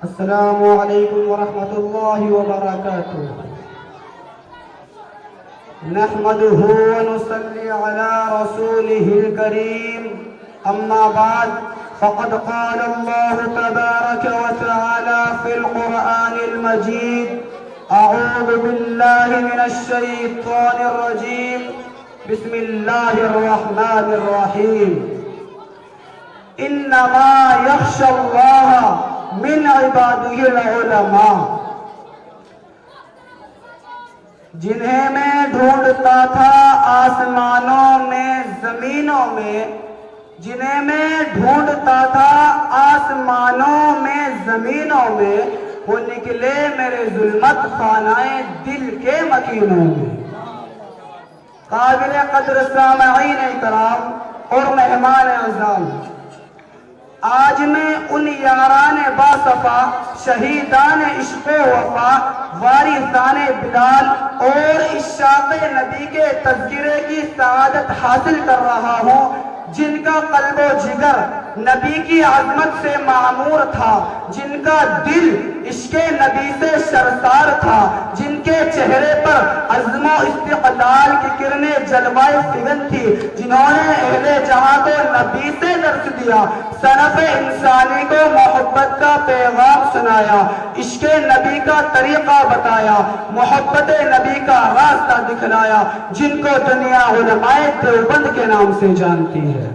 السلام علیکم ورحمۃ اللہ وبرکاتہ۔ نحمده ونصلي على رسوله الكريم، اما بعد فقد قال الله تبارك وتعالى في القرآن المجيد: اعوذ بالله من الشیطان الرجیم، بسم اللہ الرحمن الرحیم۔ انما یخشى اللہ من عباده العلماء، جنہیں میں ڈھونڈتا تھا آسمانوں میں زمینوں میں، جنہیں میں ڈھونڈتا تھا آسمانوں میں زمینوں میں، وہ نکلے میرے ظلمت خانہ دل کے مکینوں میں۔ قابل قدر سامعین احترام اور مہمان اعظام، آج میں ان یاران باصفا، شہیدان عشق و وفا، وارثان بلال اور عشاق نبی کے تذکرے کی سعادت حاصل کر رہا ہوں، جن کا قلب و جگر نبی کی عظمت سے معمور تھا، جن کا دل عشق نبی سے سرشار تھا، جن کے چہرے پر عزم و استقلال کی کرنیں جلوائے فگن تھی، جنہوں نے اہل جہاں کو نبی سے درس دیا، صنف انسانی کو محبت کا پیغام سنایا، عشق نبی کا طریقہ بتایا، محبت نبی کا راستہ دکھلایا، جن کو دنیا علماء دیوبند کے نام سے جانتی ہے۔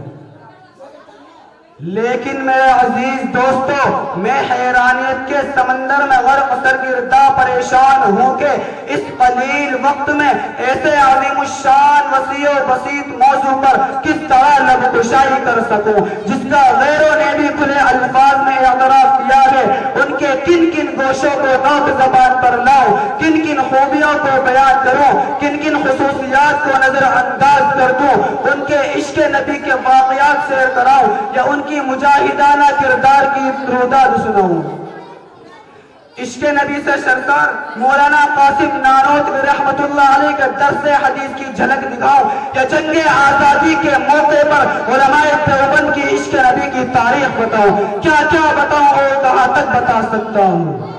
لیکن میرے عزیز دوستو، میں حیرانیت کے سمندر میں غرق سرگردہ پریشان ہوں کہ اس قلیل وقت میں ایسے عظیم الشان وسیع و بسیط موضوع پر کس طرح لب کشائی کر سکوں، جس کا غیروں نے بھی کھلے الفاظ میں اعتراف کیا ہے۔ ان کے کن کن گوشوں کو نوک زبان پر لاؤ، کن کن خوبیوں کو بیان کروں، کن کن خصوصیات کو نظر انداز کر دوں، ان کے عشق نبی کے واقعات شیئر کراؤں یا ان کی مجاہدانہ کردار کی روداد سناؤں۔ عشق نبی سے سرکار مولانا قاسم نانوتوی رحمت اللہ علیہ کے درس حدیث کی جھلک دکھاؤں یا جنگ آزادی کے موقع پر علماء دیوبند کی عشق نبی کی تاریخ بتاؤں، کیا کیا بتاؤں اور کہاں تک بتا سکتا ہوں۔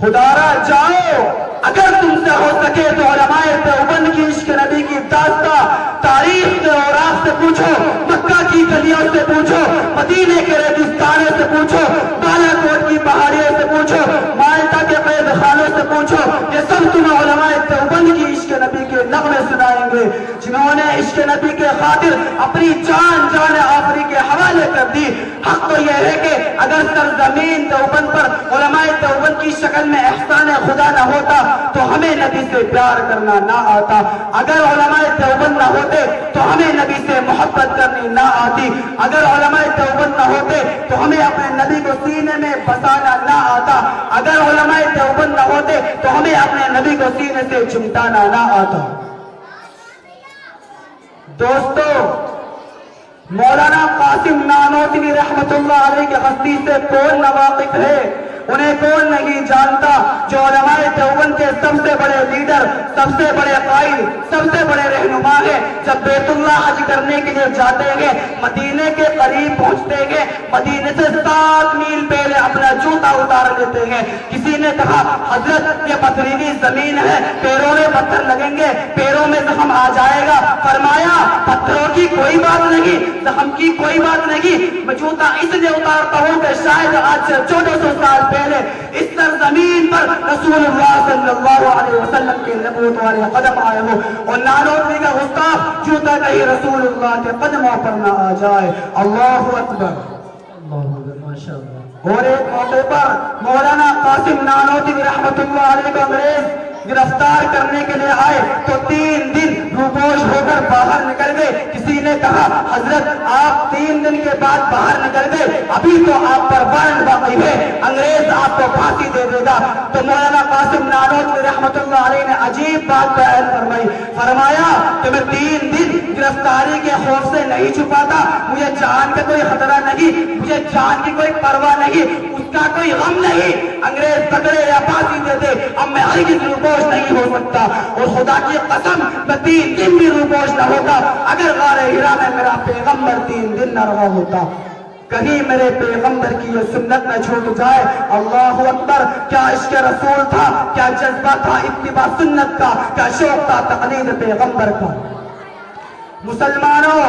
خدا را جاؤ، اگر تم سے ہو سکے تو علماء دیوبند کی عشق نبی کی داستہ تاریخ کے اوراق سے پوچھو، مکہ کی گلیوں سے پوچھو، مدینے کے ریگستانوں سے پوچھو، بالا کوٹ کی پہاڑیوں سے پوچھو، مالٹا کے قید خانوں سے پوچھو، یہ سب تمہیں علماء دیوبند کی عشق نبی کے نغمے سنائیں گے، جنہوں نے عشق نبی کے خاطر اپنی جان آفری کے حوالے کر دی۔ حق تو یہ ہے کہ اگر سرزمین دیوبند پر علماء دیوبند کی شکل میں احسان خدا نہ ہوتا تو ہمیں نبی سے پیار کرنا نہ آتا، اگر علماء دیوبند نہ ہوتے تو ہمیں نبی سے محبت کرنی نہ آتی، اگر علماء دیوبند نہ ہوتے تو ہمیں اپنے نبی کو سینے میں بسانا نہ آتا، اگر علماء دیوبند نہ ہوتے تو ہمیں اپنے نبی کو سینے سے چمٹانا نہ آتا۔ دوستو، مولانا قاسم نانوتوی رحمت اللہ علیہ کی ہستی سے کون ناواقف ہے، انہیں کون نہیں جانتا، جو علماء دیوبند کے سب سے بڑے لیڈر، سب سے بڑے قائد، سب سے بڑے رہنما ہیں۔ جب بیت اللہ حج کرنے کے لیے جاتے ہیں، مدینے کے قریب پہنچتے ہیں، مدینے سے 7 میل پہلے اپنا جوتا اتار لیتے ہیں۔ کسی نے کہا حضرت یہ پتھریلی زمین ہے، پیروں میں پتھر لگیں گے، پیروں میں زخم آ جائے گا۔ فرمایا پتھروں کی کوئی بات نہیں، زخم کی کوئی بات نہیں، میں جوتا اس لیے اتارتا ہوں کہ شاید آج سے 1400 سال پہلے اس سرزمین پر رسول اللہ صلی اللہ علیہ وسلم کے نبوت والے قدم آئے ہو، اور نانوتوی کا گستاخ جوتا کہیں رسول اللہ کے قدموں پر نہ آ جائے۔ اللہ اکبر، اللہ اکبر، ماشاءاللہ۔ اور ایک موقع پر مولانا قاسم نانوتوی رحمت اللہ علیہ کو انگریز گرفتار کرنے کے لیے آئے تو 3 دن روپوش ہو کر باہر نکل گئے۔ کسی نے کہا حضرت آپ 3 دن کے بعد باہر نکل گئے، ابھی تو آپ پر وارنٹ باقی ہے، انگریز آپ کو پھانسی دے دے گا۔ تو مولانا قاسم نانوتوی رحمت اللہ علیہ نے عجیب بات بیان فرمائی، فرمایا کہ میں 3 دن گرفتاری کے خوف سے نہیں چھپاتا، مجھے جان کا کوئی خطرہ نہیں، مجھے جان کی کوئی پرواہ نہیں، اس کا کوئی غم نہیں، انگریز پکڑے یا پھانسی دے دے، اب میں ہرگز روپوش نہیں ہو سکتا، اور خدا کی قسم میں 3 دن بھی روپوش نہ ہوتا اگر غار ہرا میں میرا پیغمبر 3 دن نہ رہا ہوتا۔ کہیں میرے پیغمبر کی یہ سنت نہ چھوٹ جائے۔ اللہ اکبر! کیا عشق رسول تھا، کیا جذبہ تھا اتباع سنت کا، کیا شوق تھا تقلید پیغمبر کا۔ مسلمانوں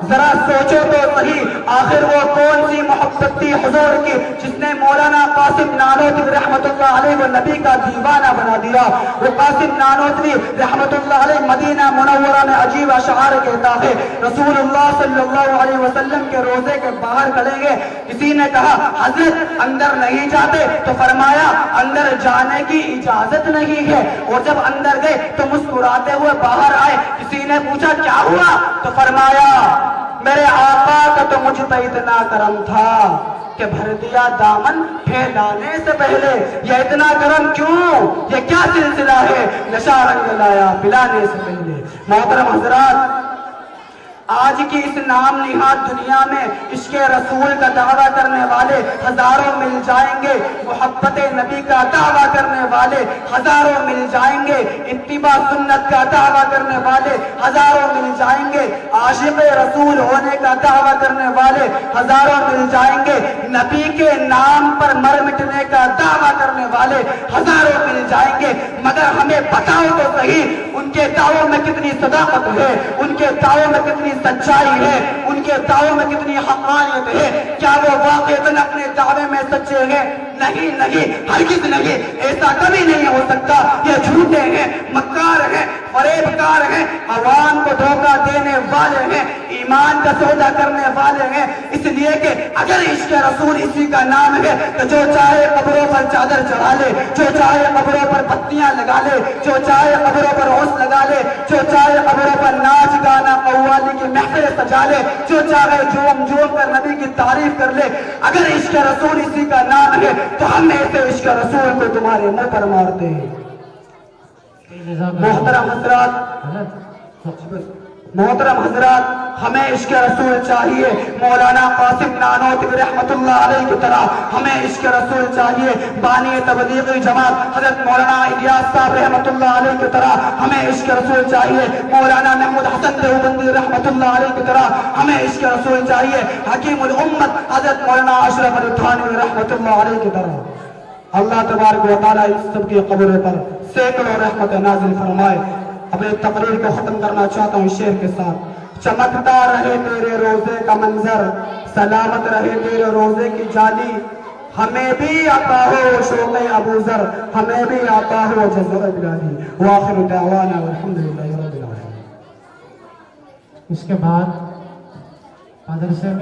ذرا سوچو تو صحیح، آخر وہ کون سی محبت تھی حضور کی جس نے مولانا قاسم نانوتوی رحمت اللہ علیہ کو نبی کا دیوانہ بنا دیا۔ وہ قاسم نانوتوی رحمت اللہ علیہ مدینہ منورہ میں عجیب اشعار کہتا ہے۔ رسول اللہ صلی اللہ علیہ وسلم کے روزے کے باہر کھڑے گے، کسی نے کہا حضرت اندر نہیں جاتے، تو فرمایا اندر جانے کی اجازت نہیں ہے، اور جب اندر گئے تو مسکراتے ہوئے باہر آئے۔ کسی نے پوچھا کیا ہوا، تو فرمایا میرے آقا کا تو مجھ پہ اتنا کرم تھا کہ بھر دیا دامن پھیلانے سے پہلے۔ یہ اتنا کرم کیوں، یہ کیا سلسلہ ہے، نشہ رنگ لایا پلانے سے پہلے۔ محترم حضرات، آج کی اس نام نہاد دنیا میں عشق رسول کا دعویٰ کرنے والے ہزاروں مل جائیں گے، محبت نبی کا دعویٰ کرنے والے ہزاروں مل جائیں گے، اتباع سنت کا دعویٰ کرنے والے ہزاروں مل جائیں گے، عاشق رسول ہونے کا دعویٰ کرنے والے ہزاروں مل جائیں گے، نبی کے نام پر مر مٹنے کا دعویٰ کرنے والے ہزاروں مل جائیں گے۔ مگر ہمیں بتاؤ تو صحیح، ان کے دعووں میں کتنی صداقت ہے، ان کے دعووں میں کتنی سچائی ہے، ان کے دعووں میں کتنی حقانیت ہے، کیا وہ واقعتاً اپنے دعوے میں سچے ہیں؟ نہیں نہیں، ہرگز نہیں، ایسا کبھی نہیں ہو سکتا۔ یہ جھوٹے ہیں، مکار ہیں، فریب کار ہیں، عوام کو دھوکہ دینے والے ہیں، ایمان کا سودا کرنے والے ہیں۔ اس لیے کہ اگر عشق رسول اسی کا نام ہے تو جو چاہے قبروں پر چادر چڑھا لے، جو چاہے قبروں پر پتیاں لگا لے، جو چاہے قبروں پر عرس لگا لے، جو چاہے قبروں پر ناچ گانا قوالی کی محفل سجا لے، جو چاہے جھوم جھوم کر نبی کی تعریف کر لے، اگر عشق رسول اسی کا نام ہے تو ہم ایسے عشق رسول کو تمہارے منہ پر مارتے ہیں۔ محترم حضرات، ہمیں عشق رسول چاہیے، مولانا قاسم نانوتوی رحمت اللہ علیہ کی طرح ہمیں عشق رسول چاہیے، بانی تبلیغی جماعت حضرت مولانا الیاس صاحب رحمت اللہ علیہ کی طرح ہمیں عشق رسول چاہیے، مولانا محمود حسن دیوبندی رحمت اللہ علیہ کی طرح ہمیں عشق رسول چاہیے، حکیم الامت حضرت مولانا اشرف علی تھانوی رحمت اللہ علیہ کی طرح۔ اللہ تبارک و تعالیٰ اس سب کی قبر پر سینکڑوں رحمت نازل فرمائے۔ اپنی تقریر کو ختم کرنا چاہتا ہوں شعر کے ساتھ۔ چمکتا رہے تیرے روزے کا منظر، سلامت رہے تیرے روزے کی جالی، ہمیں بھی آتا ہو شوق ابو ذر، ہمیں بھی آتا ہو جذبہ بلالی۔ وآخر دعوانا والحمدللہ رب العالمین۔ اس کے بعد مدرسے میں